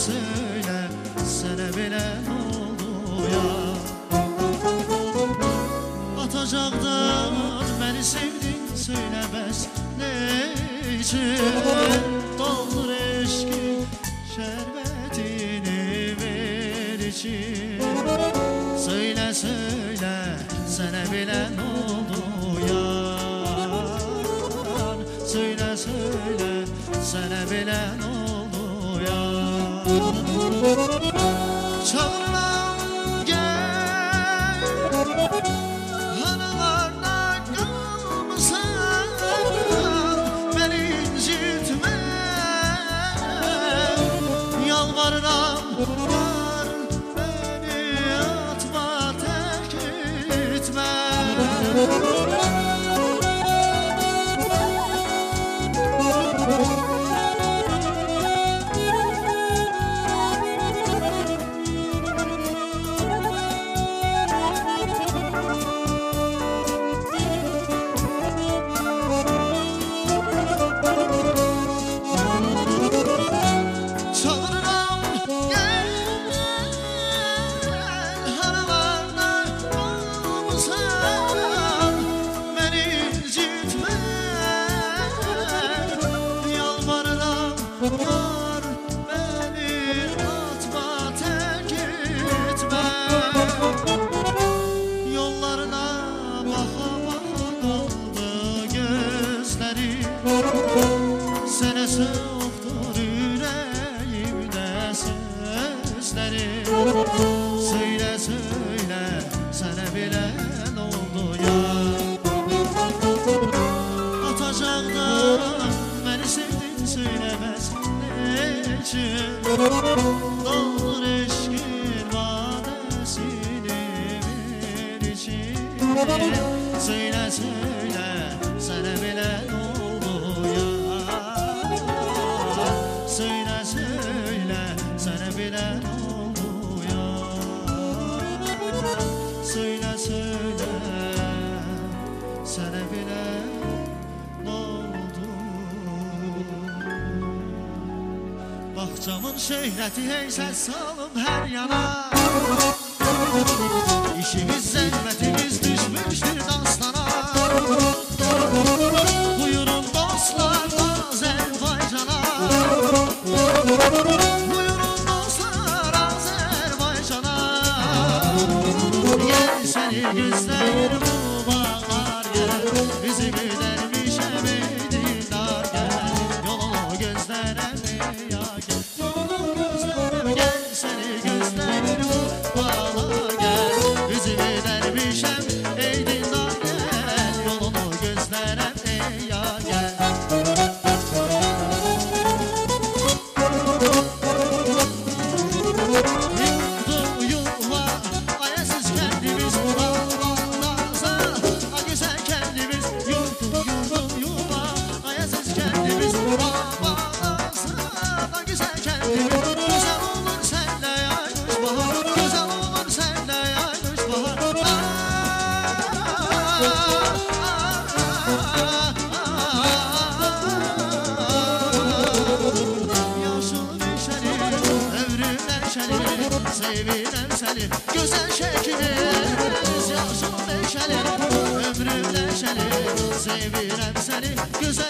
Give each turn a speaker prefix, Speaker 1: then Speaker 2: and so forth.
Speaker 1: söyle, sənə belə oldu ya. Atacaqdan məni sevdin, söylə bəs ne üçün? Doldur eşkin şərbətini ver için. Söylə, söylə, sənə belə oldu ya. Söylə, söylə, sənə belə oldu ya. Çağırıram gəl, hanalarda qalmısan, məni incitmə. Yalvarıram, var beni atma, tərk etmə. Var beni atma, terk etme. Yollarına baka baka kaldı gözlerim. Sənə soğuktur yüreğimde sözlerim. Söyle, söyle, sənə belə oldu ya. Atacaqdan məni sevdin, söyləməz için. Doldur eşkin vadesini ver için. Söyle, söyle, sənə belə oldu ya. Söyle, söyle, sənə belə oldu ya. Söyle, söyle, sənə belə oldu. Bahçamın şöhrəti heysət salıb hər yana. İşimiz, zəhmətimiz düşmüşdür dastana. Buyurun dostlar Azərbaycana. Buyurun dostlar Azərbaycana. Gəl səni gözlər bu bağlar gəl. Bizi müdərmişəm eydindar gəl. Yolunu gözlərəm ya gəl. Yolunu gözlərəm gəl, səni gözlərim bu bağla gəl. Bizi müdərmişəm eydindar gəl. Yolunu gözlərəm ya gəl. Yurdu yuva, ayasız kendimiz bağlandansa. A güzel kendimiz, yurdu yuva, ayasız kendimiz bağlandansa. A güzel kendimiz, güzel olur senle yaymış bahar. Güzel olur senle yaymış bahar. Yaşıl neşeli, ömrüm neşeli, sevirəm səni, gözəl şəkimiz. Yaşıl neşeli, ömrüm neşeli, sevirəm səni, gözəl